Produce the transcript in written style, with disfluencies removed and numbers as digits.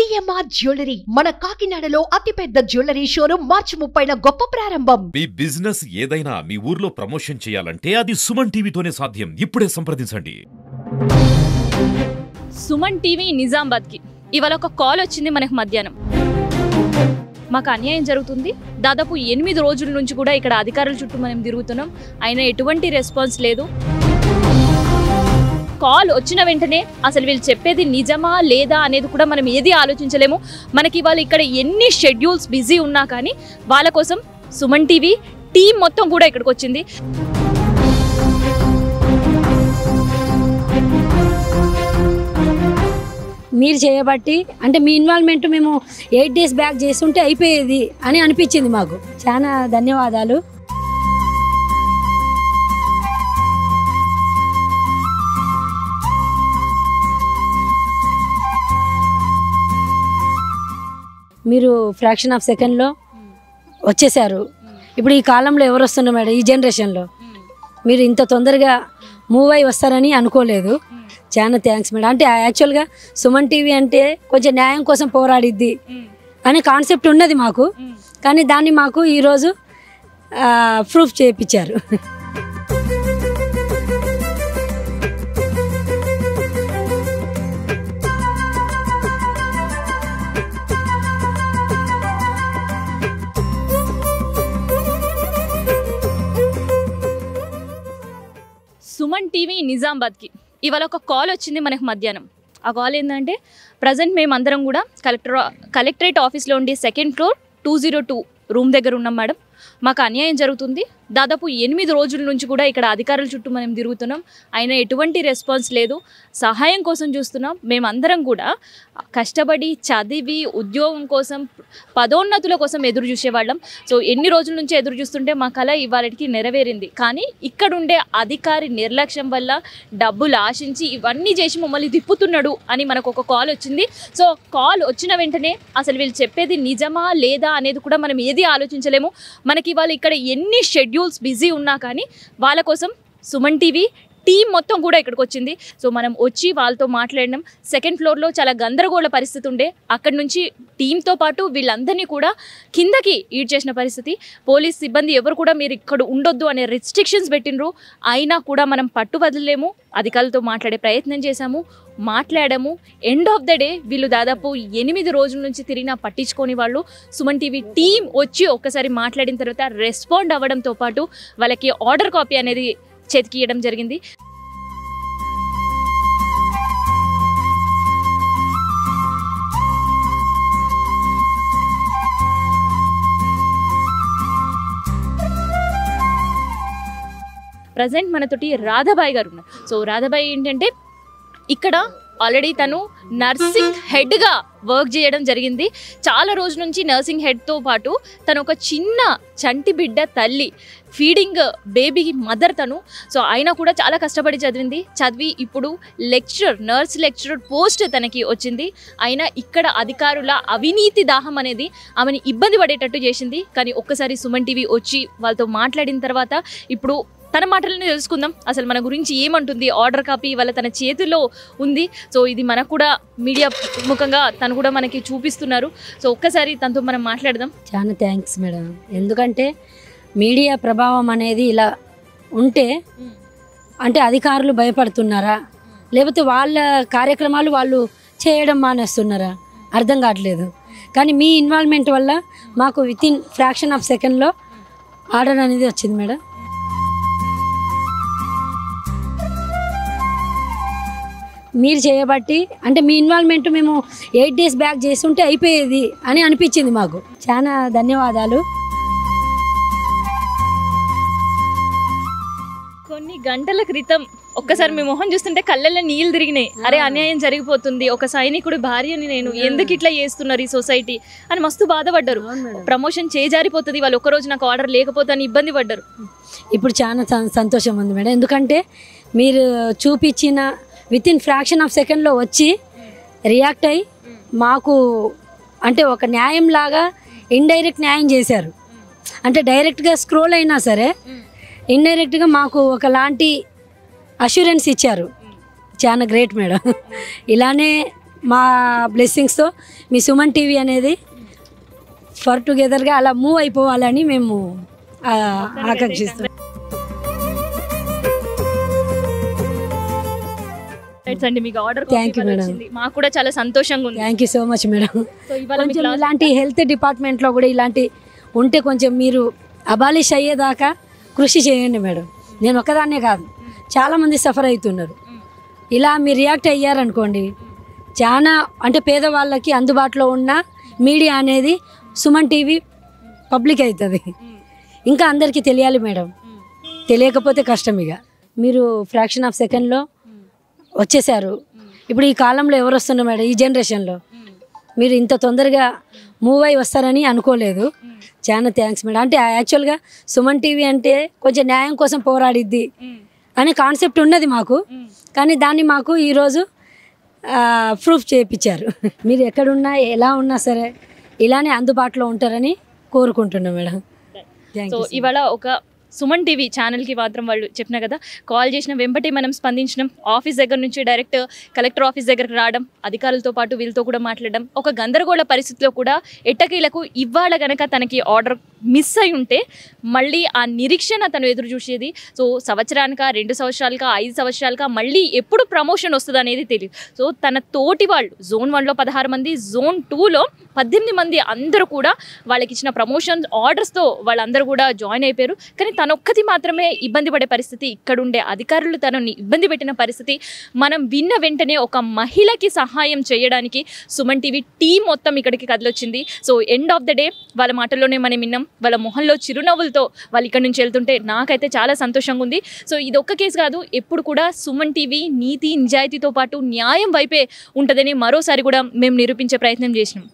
CMR jewellery మన కాకినాడలో అతిపెద్ద జ్యువెలరీ షోరూమ్ మార్చి 30న గొప్ప ప్రారంభం. మీ బిజినెస్ ఏదైనా మీ ఊర్లో ప్రమోషన్ చేయాలంటే అది సుమన్ టీవీతోనే సాధ్యం. ఇప్పుడే సంప్రదించండి. సుమన్ టీవీ నిజామాబాద్కి ఇవాళ ఒక కాల్ వచ్చింది మనకు మధ్యాహ్నం. మాకు అన్యాయం జరుగుతుంది, దాదాపు 8 రోజుల నుంచి కూడా ఇక్కడ అధికారుల చుట్టూ మనం తిరుగుతున్నాం, అయినా ఎటువంటి రెస్పాన్స్ లేదు. కాల్ వచ్చిన వెంటనే అసలు వీళ్ళు చెప్పేది నిజమా లేదా అనేది కూడా మనం ఏది ఆలోచించలేము. మనకి వాళ్ళు ఇక్కడ ఎన్ని షెడ్యూల్స్ బిజీ ఉన్నా కానీ వాళ్ళ కోసం సుమన్ టీవీ టీం మొత్తం కూడా ఇక్కడికి వచ్చింది. మీరు చేయబట్టి అంటే మీ ఇన్వాల్వ్మెంట్ మేము 8 డేస్ బ్యాక్ చేస్తుంటే అయిపోయేది అని అనిపించింది మాకు. చాలా ధన్యవాదాలు. మీరు ఫ్రాక్షన్ ఆఫ్ సెకండ్లో వచ్చేసారు. ఇప్పుడు ఈ కాలంలో ఎవరు వస్తున్నారు మేడం, ఈ జనరేషన్లో మీరు ఇంత తొందరగా మూవ్ అయి వస్తారని అనుకోలేదు. చాలా థ్యాంక్స్ మేడం. అంటే యాక్చువల్గా సుమన్ టీవీ అంటే కొంచెం న్యాయం కోసం పోరాడిద్ది అనే కాన్సెప్ట్ ఉన్నది మాకు, కానీ దాన్ని మాకు ఈరోజు ప్రూఫ్ చేయించారు. సుమన్ టీవీ నిజామాబాద్కి ఇవాళ ఒక కాల్ వచ్చింది మనకు మధ్యాహ్నం. ఆ కాల్ ఏంటంటే ప్రజెంట్ మేమందరం కూడా కలెక్టరేట్ ఆఫీస్లో ఉండి 2nd ఫ్లోర్ 202 రూమ్ దగ్గర ఉన్నాం మేడం. మాకు అన్యాయం జరుగుతుంది, దాదాపు 8 రోజుల నుంచి కూడా ఇక్కడ అధికారుల చుట్టూ మనం తిరుగుతున్నాం, అయినా ఎటువంటి రెస్పాన్స్ లేదు. సహాయం కోసం చూస్తున్నాం. మేమందరం కూడా కష్టపడి చదివి ఉద్యోగం కోసం పదోన్నతుల కోసం ఎదురు చూసేవాళ్ళం. సో ఎన్ని రోజుల నుంచి ఎదురు చూస్తుంటే మా కళ ఇవాళకి నెరవేరింది. కానీ ఇక్కడుండే అధికారి నిర్లక్ష్యం వల్ల డబ్బులు ఆశించి ఇవన్నీ చేసి మమ్మల్ని తిప్పుతున్నాడు అని మనకు ఒక కాల్ వచ్చింది. సో కాల్ వచ్చిన వెంటనే అసలు వీళ్ళు చెప్పేది నిజమా లేదా అనేది కూడా మనం ఏది ఆలోచించలేము. మనకి ఇవాళ ఇక్కడ ఎన్ని షెడ్యూల్స్ బిజీ ఉన్నా కానీ వాళ్ళ కోసం సుమన్ టీవీ టీం మొత్తం కూడా ఇక్కడికి వచ్చింది. సో మనం వచ్చి వాళ్ళతో మాట్లాడినాం. 2nd ఫ్లోర్లో చాలా గందరగోళ పరిస్థితి ఉండే, అక్కడి నుంచి టీంతో పాటు వీళ్ళందరినీ కూడా కిందకి ఈడ్ చేసిన పరిస్థితి. పోలీస్ సిబ్బంది ఎవరు కూడా మీరు ఇక్కడ ఉండొద్దు అనే రిస్ట్రిక్షన్స్ పెట్టినరు, అయినా కూడా మనం పట్టు వదలలేము. అధికారులతో మాట్లాడే ప్రయత్నం చేశాము, మాట్లాడాము. ఎండ్ ఆఫ్ ద డే వీళ్ళు దాదాపు 8 రోజుల నుంచి తిరిగినా పట్టించుకొని వాళ్ళు సుమన్ టీవీ టీం వచ్చి ఒక్కసారి మాట్లాడిన తర్వాత రెస్పాండ్ అవ్వడంతో పాటు వాళ్ళకి ఆర్డర్ కాపీ అనేది చేతికియడం జరిగింది. ప్రజెంట్ మనతోటి రాధాబాయి గారు ఉన్నారు. సో రాధాబాయి ఏంటంటే ఇక్కడ ఆల్రెడీ తను నర్సింగ్ హెడ్గా వర్క్ చేయడం జరిగింది. చాలా రోజుల నుంచి నర్సింగ్ హెడ్తో పాటు తను ఒక చిన్న చంటి బిడ్డ తల్లి, ఫీడింగ్ బేబీ మదర్ తను. సో అయినా కూడా చాలా కష్టపడి చదివి ఇప్పుడు నర్స్ లెక్చరర్ పోస్ట్ తనకి వచ్చింది. అయినా ఇక్కడ అధికారుల అవినీతి దాహం అనేది ఆమెని ఇబ్బంది పడేటట్టు చేసింది. కానీ ఒక్కసారి సుమన్ టీవీ వచ్చి వాళ్ళతో మాట్లాడిన తర్వాత ఇప్పుడు తన మాటలని తెలుసుకుందాం. అసలు మన గురించి ఏమంటుంది, ఆర్డర్ కాపీ వాళ్ళ తన చేతిలో ఉంది. సో ఇది మనకు కూడా మీడియా ముఖంగా తను కూడా మనకి చూపిస్తున్నారు. సో ఒక్కసారి తనతో మనం మాట్లాడదాం. చాలా థ్యాంక్స్ మేడం. ఎందుకంటే మీడియా ప్రభావం అనేది ఇలా ఉంటే అంటే అధికారులు భయపడుతున్నారా, లేకపోతే వాళ్ళ కార్యక్రమాలు వాళ్ళు చేయడం మానేస్తున్నారా అర్థం కావట్లేదు. కానీ మీ ఇన్వాల్వ్మెంట్ వల్ల మాకు వితిన్ ఫ్రాక్షన్ ఆఫ్ సెకండ్లో ఆర్డర్ అనేది వచ్చింది మేడం. మీరు చేయబట్టి అంటే మీ ఇన్వాల్వ్మెంట్ మేము 8 డేస్ బ్యాక్ చేస్తుంటే అయిపోయేది అని అనిపించింది మాకు. చాలా ధన్యవాదాలు. కొన్ని గంటల క్రితం ఒక్కసారి మీ మొహం చూస్తుంటే కళ్ళల్లో నీళ్ళు తిరిగినాయి. అరే అన్యాయం జరిగిపోతుంది, ఒక సైనికుడి భార్యని నేను, ఎందుకు ఇట్లా చేస్తున్నారు ఈ సొసైటీ అని మస్తు బాధపడ్డారు. ప్రమోషన్ చేజారిపోతుంది, వాళ్ళు ఒక్కరోజు నాకు ఆర్డర్ లేకపోతే అని ఇబ్బంది పడ్డారు. ఇప్పుడు చాలా సంతోషం ఉంది మేడం. ఎందుకంటే మీరు చూపించిన వితిన్ ఫ్రాక్షన్ ఆఫ్ సెకండ్లో వచ్చి రియాక్ట్ అయ్యి మాకు అంటే ఒక న్యాయం లాగా ఇండైరెక్ట్ న్యాయం చేశారు. అంటే డైరెక్ట్గా స్క్రోల్ అయినా సరే ఇండైరెక్ట్గా మాకు ఒకలాంటి అష్యూరెన్స్ ఇచ్చారు. చాలా గ్రేట్ మేడం. ఇలానే మా బ్లెస్సింగ్స్తో మీ సుమన్ టీవీ అనేది ఫర్ టుగెదర్గా అలా మూవ్ అయిపోవాలని మేము ఆకాంక్షిస్తాం. అండి మీకు ఆర్డర్ థ్యాంక్ యూ మేడం. మాకు కూడా చాలా సంతోషంగా ఉంది. Thank you so much madam. So ఇవాళ కొంచెం ఇలాంటి హెల్త్ డిపార్ట్మెంట్లో కూడా ఇలాంటి ఉంటే కొంచెం మీరు అబాలిష్ అయ్యేదాకా కృషి చేయండి మేడం. నేను ఒక్కదాన్నే కాదు, చాలామంది సఫర్ అవుతున్నారు. ఇలా మీరు రియాక్ట్ అయ్యారనుకోండి, చాలా అంటే పేదవాళ్ళకి అందుబాటులో ఉన్న మీడియా అనేది సుమన్ టీవీ పబ్లిక్ అవుతుంది. ఇంకా అందరికీ తెలియాలి మేడం, తెలియకపోతే కష్టం. ఇక మీరు ఫ్రాక్షన్ ఆఫ్ సెకండ్లో వచ్చేసారు. ఇప్పుడు ఈ కాలంలో ఎవరు వస్తున్నారు మేడం, ఈ జనరేషన్లో మీరు ఇంత తొందరగా మూవ్ అయి వస్తారని అనుకోలేదు. చాలా థ్యాంక్స్ మేడం. అంటే యాక్చువల్గా సుమన్ టీవీ అంటే కొంచెం న్యాయం కోసం పోరాడిద్ది అనే కాన్సెప్ట్ ఉన్నది మాకు, కానీ దాన్ని మాకు ఈరోజు ప్రూఫ్ చేయించారు. మీరు ఎక్కడున్నా ఎలా ఉన్నా సరే ఇలానే అందుబాటులో ఉంటారని కోరుకుంటున్నాం మేడం. సో ఇవాళ ఒక సుమన్ టీవీ ఛానల్కి మాత్రం వాళ్ళు చెప్పినా కదా, కాల్ చేసిన వెంబటి మనం స్పందించడం, ఆఫీస్ దగ్గర నుంచి డైరెక్ట్ కలెక్టర్ ఆఫీస్ దగ్గరకు రావడం, అధికారులతో పాటు వీళ్ళతో కూడా మాట్లాడడం, ఒక గందరగోళ పరిస్థితిలో కూడా ఎట్టకీలకు ఇవాళ గనక తనకి ఆర్డర్ మిస్ అయి ఉంటే మళ్ళీ ఆ నిరీక్షణ తను ఎదురు చూసేది. సో సంవత్సరానికా, 2 సంవత్సరాలకా, 5 సంవత్సరాలకా మళ్ళీ ఎప్పుడు ప్రమోషన్ వస్తుంది అనేది తెలియదు. సో తన తోటి వాళ్ళు జోన్ 1లో 16 మంది, జోన్ 2లో 18 మంది అందరూ కూడా వాళ్ళకి ఇచ్చిన ప్రమోషన్ ఆర్డర్స్తో వాళ్ళందరూ కూడా జాయిన్ అయిపోయారు. కానీ తనొక్కటి మాత్రమే ఇబ్బంది పడే పరిస్థితి, ఇక్కడుండే అధికారులు తనని ఇబ్బంది పెట్టిన పరిస్థితి. మనం విన్న వెంటనే ఒక మహిళకి సహాయం చేయడానికి సుమన్ టీవీ టీం మొత్తం ఇక్కడికి కదిలొచ్చింది. So end of the day వాళ్ళ మాటల్లోనే మనం విన్నాం, వాళ్ళ మొహంలో చిరునవ్వులతో వాళ్ళు ఇక్కడ నుంచి వెళ్తుంటే నాకైతే చాలా సంతోషంగా ఉంది. సో ఇది ఒక్క కేసు కాదు, ఎప్పుడు కూడా సుమన్ టీవీ నీతి నిజాయితీతో పాటు న్యాయం వైపే ఉంటుందని మరోసారి కూడా మేము నిరూపించే ప్రయత్నం చేసినాం.